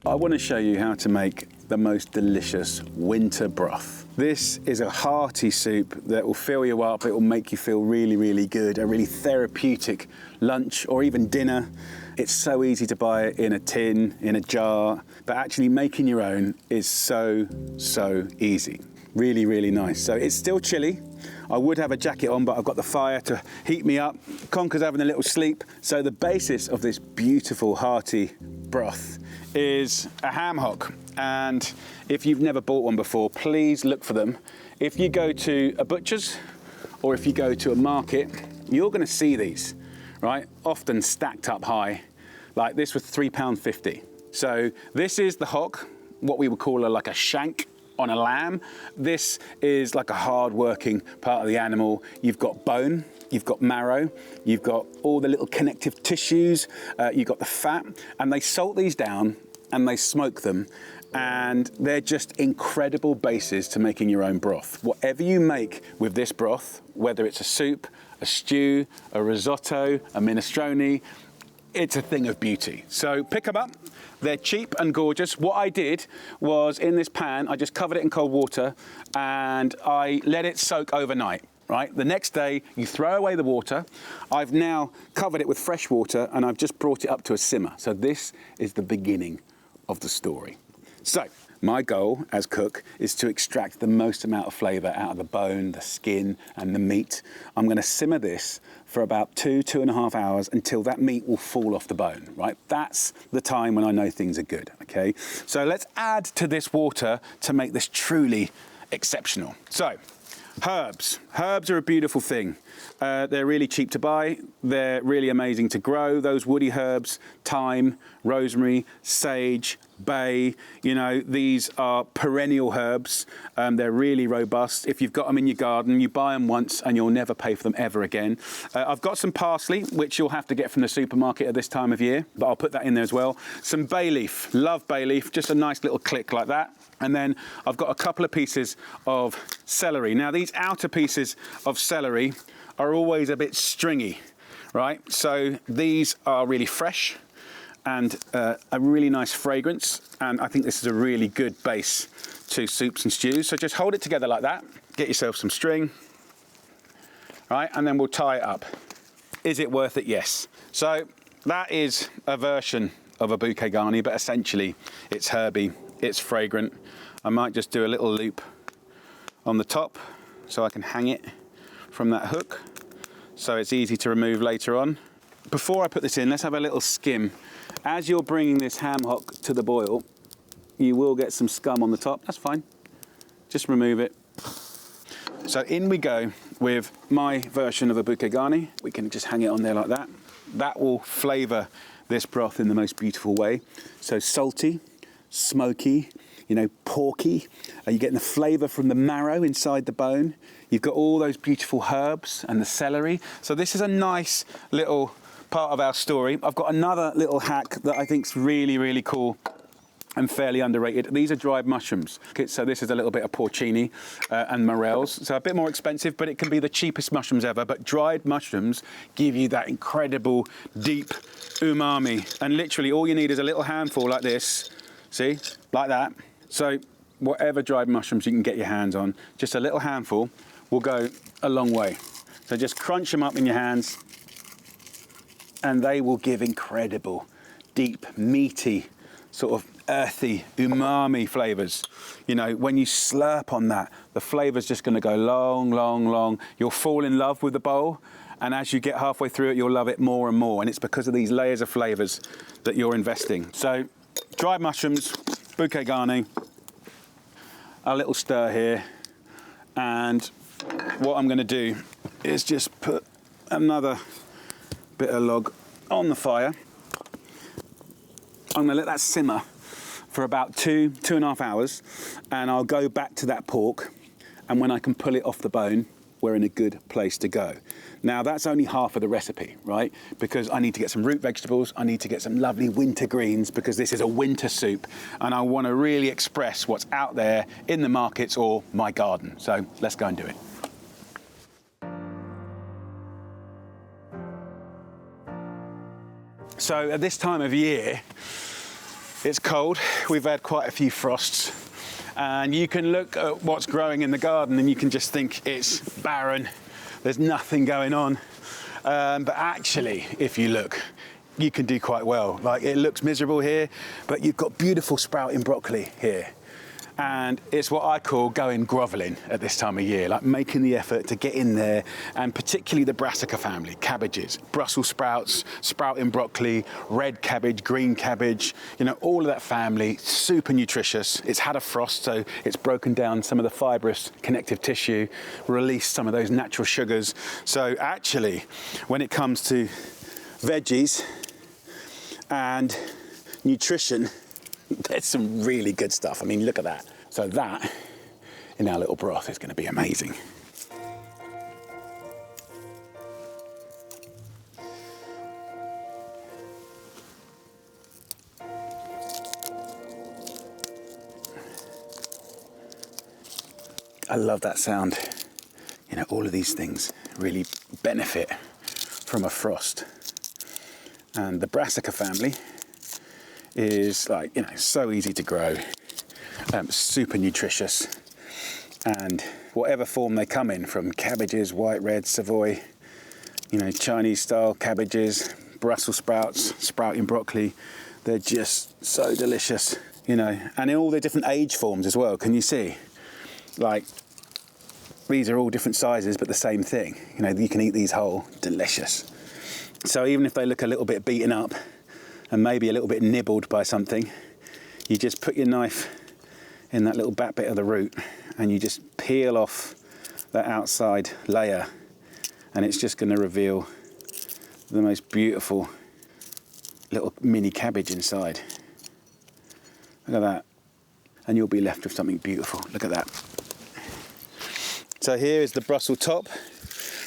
I want to show you how to make the most delicious winter broth. This is a hearty soup that will fill you up. It will make you feel really, really good. A really therapeutic lunch or even dinner. It's so easy to buy it in a tin, in a jar, but actually making your own is so easy. Really, really nice. So it's still chilly. I would have a jacket on, but I've got the fire to heat me up. Conker's having a little sleep. So the basis of this beautiful hearty broth is a ham hock. And if you've never bought one before, please look for them. If you go to a butcher's or if you go to a market, you're gonna see these, right? Often stacked up high. Like this was £3.50. So this is the hock, what we would call like a shank on a lamb. This is like a hard-working part of the animal. You've got bone, you've got marrow, you've got all the little connective tissues, you've got the fat, and they salt these down and they smoke them, and they're just incredible bases to making your own broth. Whatever you make with this broth, whether it's a soup, a stew, a risotto, a minestrone, it's a thing of beauty. So pick them up. They're cheap and gorgeous. What I did was in this pan, I just covered it in cold water and I let it soak overnight, right? The next day, you throw away the water. I've now covered it with fresh water and I've just brought it up to a simmer. So this is the beginning of the story. So my goal as cook is to extract the most amount of flavour out of the bone, the skin and the meat. I'm going to simmer this for about 2.5 hours until that meat will fall off the bone, right? That's the time when I know things are good, okay? So let's add to this water to make this truly exceptional. So herbs. Herbs are a beautiful thing. They're really cheap to buy. They're really amazing to grow. Those woody herbs, thyme, rosemary, sage, bay, you know, these are perennial herbs. They're really robust. If you've got them in your garden, you buy them once and you'll never pay for them ever again. I've got some parsley, which you'll have to get from the supermarket at this time of year, but I'll put that in there as well. Some bay leaf, love bay leaf, just a nice little click like that. And then I've got a couple of pieces of celery. Now these outer pieces of celery are always a bit stringy, right? So these are really fresh and a really nice fragrance. And I think this is a really good base to soups and stews. So just hold it together like that. Get yourself some string, right? And then we'll tie it up. Is it worth it? Yes. So that is a version of a bouquet garni, but essentially it's herby, it's fragrant. I might just do a little loop on the top so I can hang it from that hook so it's easy to remove later on. Before I put this in, let's have a little skim. As you're bringing this ham hock to the boil, you will get some scum on the top. That's fine. Just remove it. So in we go with my version of a bouquet garni. We can just hang it on there like that. That will flavour this broth in the most beautiful way. So salty, smoky, you know, porky. You're getting the flavour from the marrow inside the bone. You've got all those beautiful herbs and the celery. So this is a nice little part of our story. I've got another little hack that I think's really, really cool and fairly underrated. These are dried mushrooms. Okay, so this is a little bit of porcini and morels. So a bit more expensive, but it can be the cheapest mushrooms ever. But dried mushrooms give you that incredible, deep umami. And literally all you need is a little handful like this. See, like that. So whatever dried mushrooms you can get your hands on, just a little handful will go a long way. So just crunch them up in your hands and they will give incredible, deep, meaty, sort of earthy, umami flavors. You know, when you slurp on that, the flavor's just gonna go long, long, long. You'll fall in love with the bowl, and as you get halfway through it, you'll love it more and more. And it's because of these layers of flavors that you're investing. So dried mushrooms, bouquet garni, a little stir here, and what I'm going to do is just put another bit of log on the fire. I'm going to let that simmer for about 2.5 hours, and I'll go back to that pork, and when I can pull it off the bone, we're in a good place to go. Now that's only half of the recipe, right? Because I need to get some root vegetables, I need to get some lovely winter greens because this is a winter soup and I want to really express what's out there in the markets or my garden. So let's go and do it. So at this time of year, It's cold. We've had quite a few frosts. And you can look at what's growing in the garden and you can just think it's barren. There's nothing going on. But actually, if you look, you can do quite well. Like, it looks miserable here, but you've got beautiful sprouting broccoli here. And it's what I call going grovelling at this time of year, like making the effort to get in there, and particularly the brassica family, cabbages, Brussels sprouts, sprouting broccoli, red cabbage, green cabbage, you know, all of that family, super nutritious. It's had a frost, so it's broken down some of the fibrous connective tissue, released some of those natural sugars. So actually, when it comes to veggies and nutrition, there's some really good stuff. I mean, look at that. So that, in our little broth, is going to be amazing. I love that sound. You know, all of these things really benefit from a frost. And the brassica family is, like, you know, so easy to grow, super nutritious, and whatever form they come in, from cabbages, white, red, Savoy, you know, Chinese style cabbages, Brussels sprouts, sprouting broccoli, they're just so delicious, you know, and in all the different age forms as well. Can you see? Like, these are all different sizes, but the same thing. You know, you can eat these whole, delicious. So even if they look a little bit beaten up, and maybe a little bit nibbled by something, you just put your knife in that little back bit of the root and you just peel off that outside layer, and it's just going to reveal the most beautiful little mini cabbage inside. Look at that. And you'll be left with something beautiful. Look at that. So here is the Brussels top,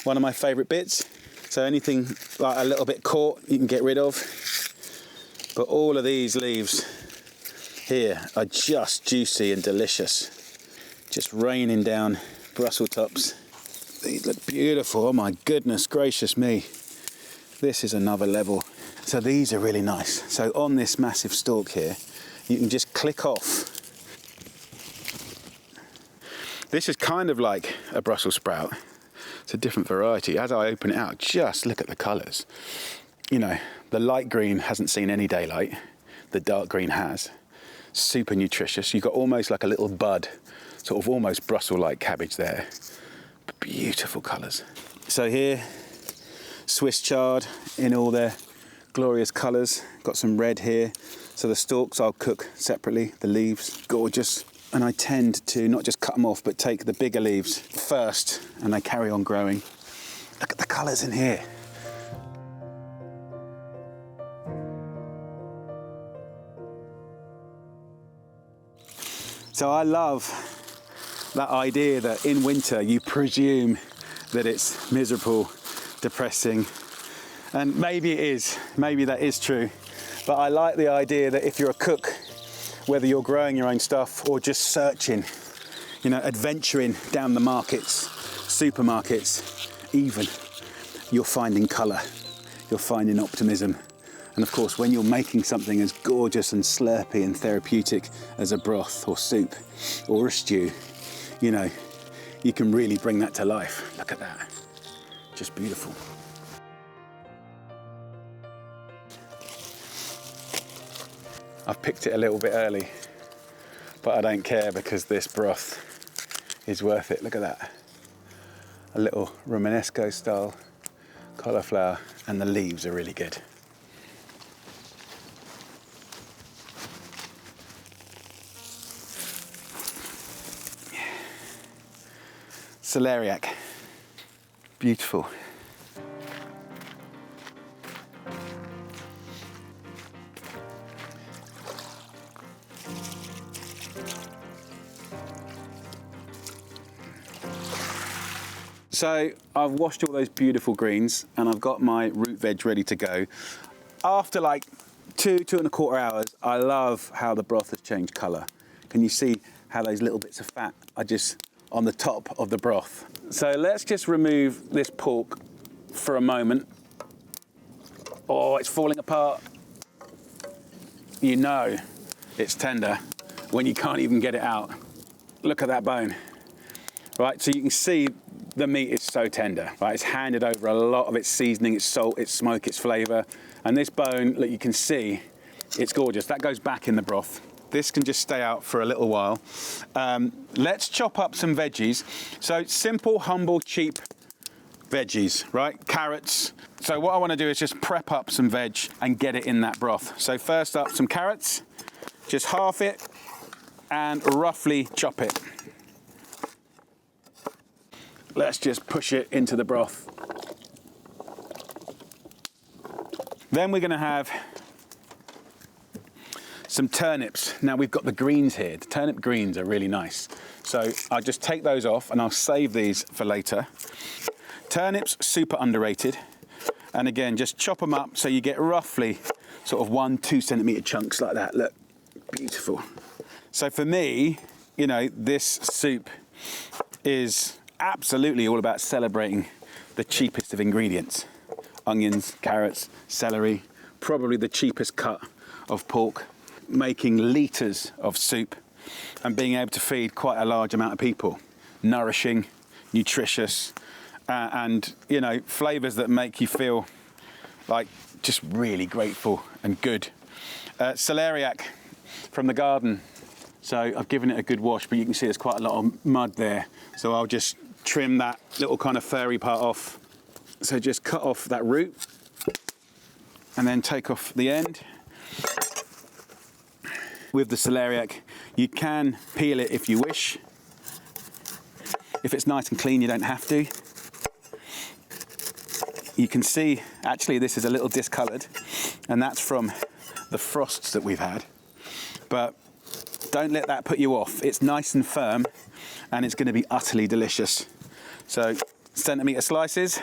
one of my favourite bits. So anything like a little bit caught, you can get rid of. But all of these leaves here are just juicy and delicious. Just raining down Brussels tops. These look beautiful. Oh my goodness gracious me. This is another level. So these are really nice. So on this massive stalk here, you can just click off. This is kind of like a Brussels sprout. It's a different variety. As I open it out, just look at the colours. You know, the light green hasn't seen any daylight. The dark green has. Super nutritious. You've got almost like a little bud, sort of almost Brussels-like cabbage there. Beautiful colours. So here, Swiss chard in all their glorious colours. Got some red here. So the stalks I'll cook separately. The leaves, gorgeous. And I tend to not just cut them off, but take the bigger leaves first, and they carry on growing. Look at the colours in here. So I love that idea that in winter you presume that it's miserable, depressing, and maybe it is, maybe that is true. But I like the idea that if you're a cook, whether you're growing your own stuff or just searching, you know, adventuring down the markets, supermarkets, even, you're finding colour, you're finding optimism. And of course, when you're making something as gorgeous and slurpy and therapeutic as a broth or soup or a stew, you know, you can really bring that to life. Look at that, just beautiful. I've picked it a little bit early, but I don't care because this broth is worth it. Look at that. A little Romanesco style cauliflower, and the leaves are really good. Celeriac, beautiful. So I've washed all those beautiful greens and I've got my root veg ready to go. After like 2.25 hours, I love how the broth has changed colour. Can you see how those little bits of fat are just on the top of the broth? So let's just remove this pork for a moment. Oh, it's falling apart. You know, it's tender when you can't even get it out. Look at that bone, right? So you can see the meat is so tender, right? It's handed over a lot of its seasoning, its salt, its smoke, its flavor. And this bone, look, you can see, it's gorgeous. That goes back in the broth. This can just stay out for a little while. Let's chop up some veggies. So simple, humble, cheap veggies, right? Carrots. So what I want to do is just prep up some veg and get it in that broth. So first up, some carrots, just half it and roughly chop it. Let's just push it into the broth. Then we're going to have some turnips. Now we've got the greens here. The turnip greens are really nice. So I'll just take those off and I'll save these for later. Turnips, super underrated. And again, just chop them up so you get roughly sort of 1-2 centimeter chunks like that. Look, beautiful. So for me, you know, this soup is absolutely all about celebrating the cheapest of ingredients. Onions, carrots, celery, probably the cheapest cut of pork, making litres of soup and being able to feed quite a large amount of people. Nourishing, nutritious, and, you know, flavours that make you feel like just really grateful and good. Celeriac from the garden. So I've given it a good wash, but you can see there's quite a lot of mud there. So I'll just trim that little kind of furry part off. So just cut off that root and then take off the end. With the celeriac, you can peel it if you wish. If it's nice and clean, you don't have to. You can see, actually, this is a little discoloured, and that's from the frosts that we've had. But don't let that put you off. It's nice and firm, and it's going to be utterly delicious. So, centimetre slices.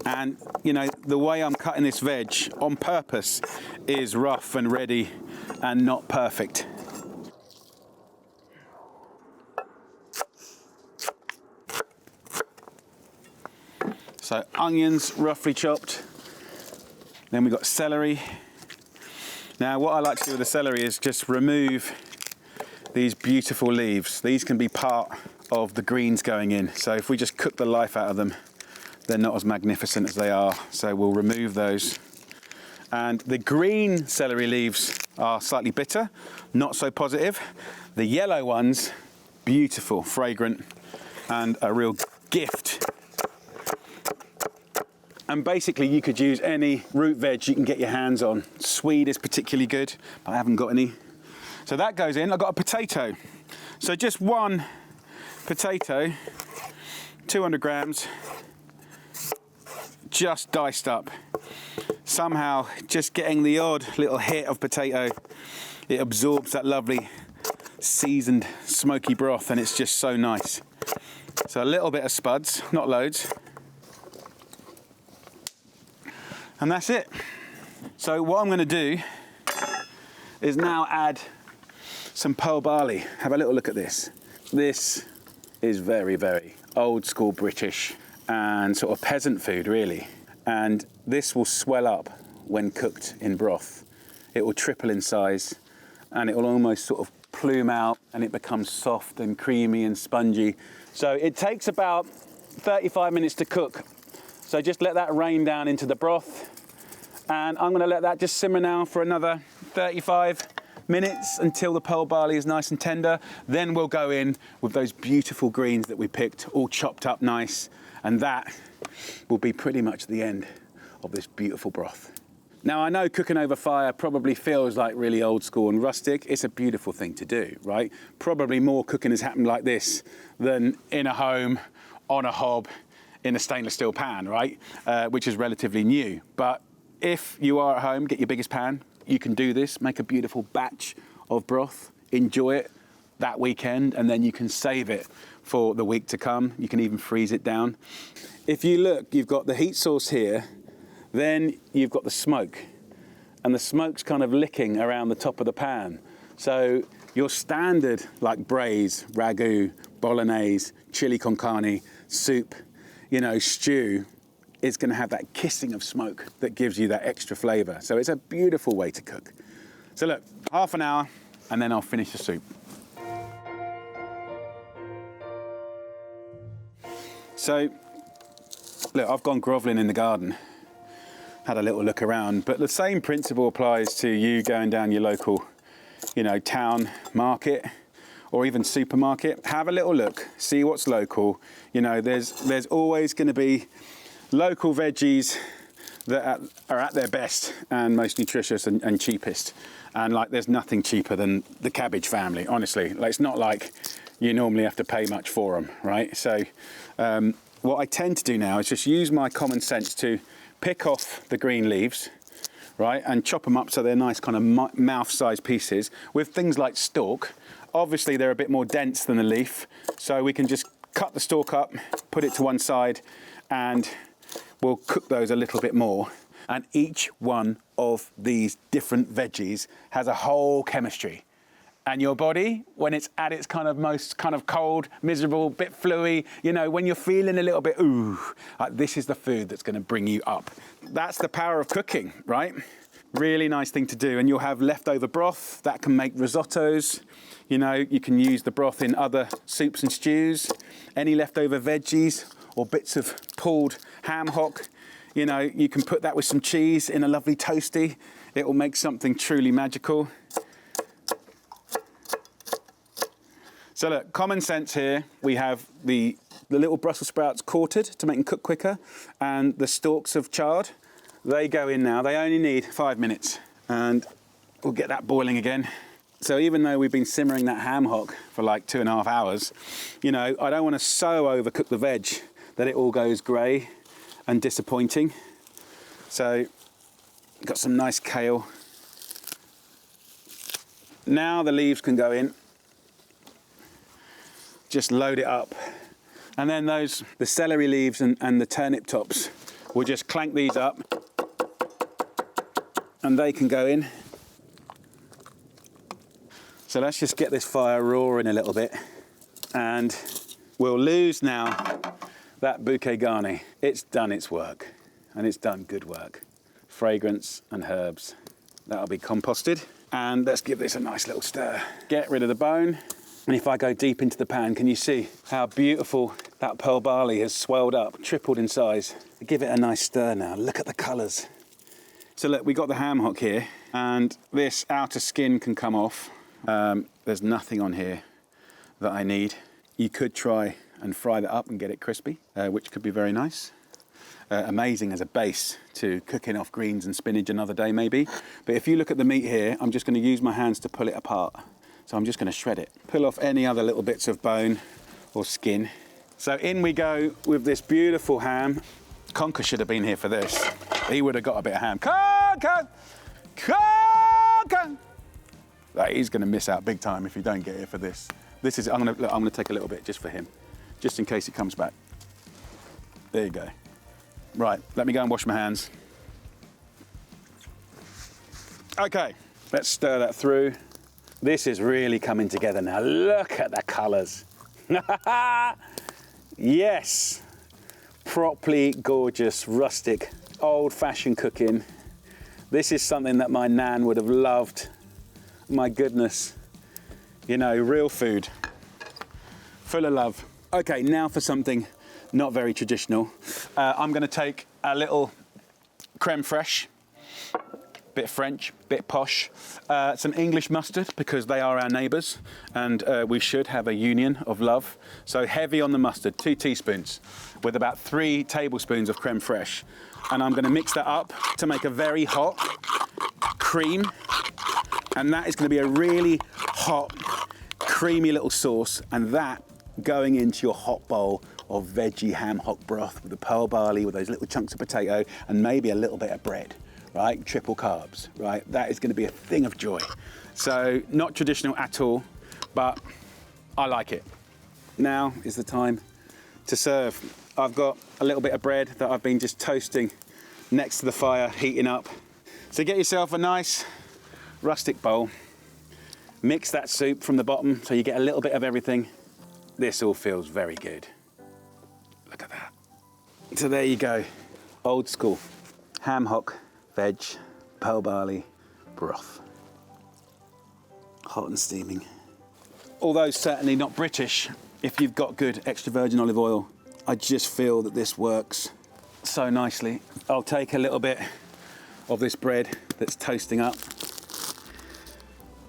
And, you know, the way I'm cutting this veg on purpose is rough and ready and not perfect. So onions roughly chopped. Then we've got celery. Now what I like to do with the celery is just remove these beautiful leaves. These can be part of the greens going in. So if we just cook the life out of them, they're not as magnificent as they are. So we'll remove those. And the green celery leaves are slightly bitter, not so positive. The yellow ones, beautiful, fragrant, and a real gift. And basically you could use any root veg you can get your hands on. Swede is particularly good, but I haven't got any. So that goes in. I've got a potato. So just one potato, 200 grams, just diced up. Somehow, just getting the odd little hit of potato, it absorbs that lovely seasoned smoky broth, and it's just so nice. So a little bit of spuds, not loads. And that's it. So what I'm going to do is now add some pearl barley. Have a little look at this. This is very, very old school British and sort of peasant food, really. And this will swell up when cooked in broth. It will triple in size and it will almost sort of plume out and it becomes soft and creamy and spongy. So it takes about 35 minutes to cook. So just let that rain down into the broth. And I'm going to let that just simmer now for another 35 minutes until the pearl barley is nice and tender. Then we'll go in with those beautiful greens that we picked, all chopped up nice. And that will be pretty much the end of this beautiful broth. Now, I know cooking over fire probably feels like really old school and rustic. It's a beautiful thing to do, right? Probably more cooking has happened like this than in a home, on a hob, in a stainless steel pan, right? Which is relatively new. But if you are at home, get your biggest pan. You can do this, make a beautiful batch of broth, enjoy it that weekend, and then you can save it for the week to come. You can even freeze it down. If you look, you've got the heat source here, then you've got the smoke, and the smoke's kind of licking around the top of the pan. So your standard like braise, ragu, bolognese, chili con carne, soup, you know, stew, is going to have that kissing of smoke that gives you that extra flavour. So it's a beautiful way to cook. So look, half an hour and then I'll finish the soup. So look, I've gone grovelling in the garden, had a little look around, but the same principle applies to you going down your local, you know, town market or even supermarket. Have a little look, see what's local. You know, there's always going to be local veggies that are at their best and most nutritious and cheapest. And like, there's nothing cheaper than the cabbage family, honestly. Like, it's not like you normally have to pay much for them, right? So what I tend to do now is just use my common sense to pick off the green leaves, right? And chop them up so they're nice kind of mouth-sized pieces. With things like stalk, obviously they're a bit more dense than the leaf. So we can just cut the stalk up, put it to one side, and we'll cook those a little bit more. And each one of these different veggies has a whole chemistry. And your body, when it's at its kind of most kind of cold, miserable, bit fluey, you know, when you're feeling a little bit, ooh, like this is the food that's going to bring you up. That's the power of cooking, right? Really nice thing to do. And you'll have leftover broth that can make risottos. You know, you can use the broth in other soups and stews. Any leftover veggies or bits of pulled ham hock, you know, you can put that with some cheese in a lovely toasty. It will make something truly magical. So look, common sense here. We have the little Brussels sprouts quartered to make them cook quicker, and the stalks of chard, they go in now. They only need 5 minutes, and we'll get that boiling again. So even though we've been simmering that ham hock for like 2.5 hours, you know, I don't want to so overcook the veg that it all goes grey and disappointing. So got some nice kale. Now the leaves can go in. Just load it up. And then the celery leaves and the turnip tops, we'll just clank these up and they can go in. So let's just get this fire roaring a little bit, and we'll lose now that bouquet garni. It's done its work, and it's done good work. Fragrance and herbs. That'll be composted. And let's give this a nice little stir. Get rid of the bone. And if I go deep into the pan, can you see how beautiful that pearl barley has swelled up, tripled in size? Give it a nice stir now. Look at the colours. So look, we got the ham hock here, and this outer skin can come off. There's nothing on here that I need. You could try and fry that up and get it crispy, which could be very nice. Amazing as a base to cooking off greens and spinach another day maybe. But if you look at the meat here, I'm just going to use my hands to pull it apart. So I'm just going to shred it. Pull off any other little bits of bone or skin. So in we go with this beautiful ham. Conker should have been here for this. He would have got a bit of ham. Conker! Conker! Like, he's going to miss out big time if you don't get here for this. This is, I'm going to take a little bit just for him, just in case he comes back. There you go. Right, let me go and wash my hands. Okay, let's stir that through. This is really coming together now. Look at the colours. Yes, properly gorgeous, rustic, old-fashioned cooking. This is something that my nan would have loved. My goodness. You know, real food, full of love. Okay, now for something not very traditional. I'm going to take a little creme fraiche. Bit French, bit posh. Some English mustard, because they are our neighbours, and we should have a union of love. So heavy on the mustard, 2 teaspoons, with about 3 tablespoons of creme fraiche. And I'm going to mix that up to make a very hot cream. And that is going to be a really hot, creamy little sauce, and that going into your hot bowl of veggie ham hock broth with the pearl barley, with those little chunks of potato, and maybe a little bit of bread. Right, triple carbs, right? That is going to be a thing of joy. So not traditional at all, but I like it. Now is the time to serve. I've got a little bit of bread that I've been just toasting next to the fire, heating up. So get yourself a nice rustic bowl. Mix that soup from the bottom so you get a little bit of everything. This all feels very good. Look at that. So there you go. Old school. Ham hock, veg, pearl barley, broth. Hot and steaming. Although certainly not British, if you've got good extra virgin olive oil, I just feel that this works so nicely. I'll take a little bit of this bread that's toasting up,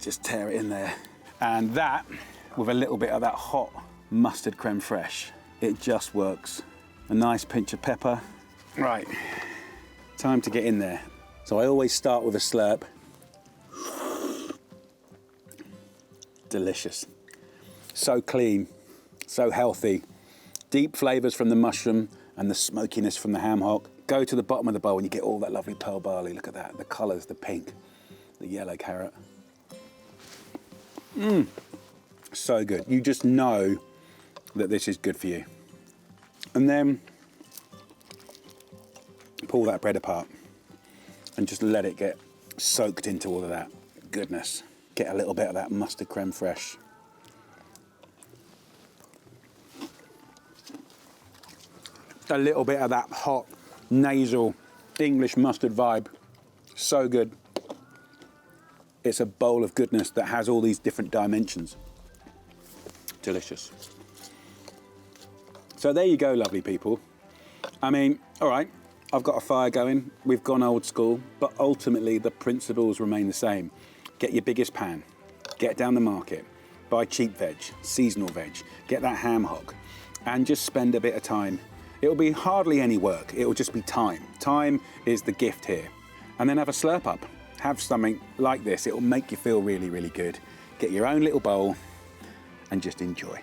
just tear it in there. And that, with a little bit of that hot mustard creme fraiche, it just works. A nice pinch of pepper. Right, time to get in there. So I always start with a slurp. Delicious. So clean, so healthy. Deep flavours from the mushroom and the smokiness from the ham hock. Go to the bottom of the bowl and you get all that lovely pearl barley. Look at that, the colours, the pink, the yellow carrot. So good. You just know that this is good for you. And then pull that bread apart and just let it get soaked into all of that goodness. Get a little bit of that mustard creme fraiche. A little bit of that hot, nasal, English mustard vibe. So good. It's a bowl of goodness that has all these different dimensions. Delicious. So there you go, lovely people. I mean, all right, I've got a fire going. We've gone old school, but ultimately the principles remain the same. Get your biggest pan, get down the market, buy cheap veg, seasonal veg, get that ham hock, and just spend a bit of time. It'll be hardly any work, it'll just be time. Time is the gift here. And then have a slurp up. Have something like this, it'll make you feel really, really good. Get your own little bowl and just enjoy.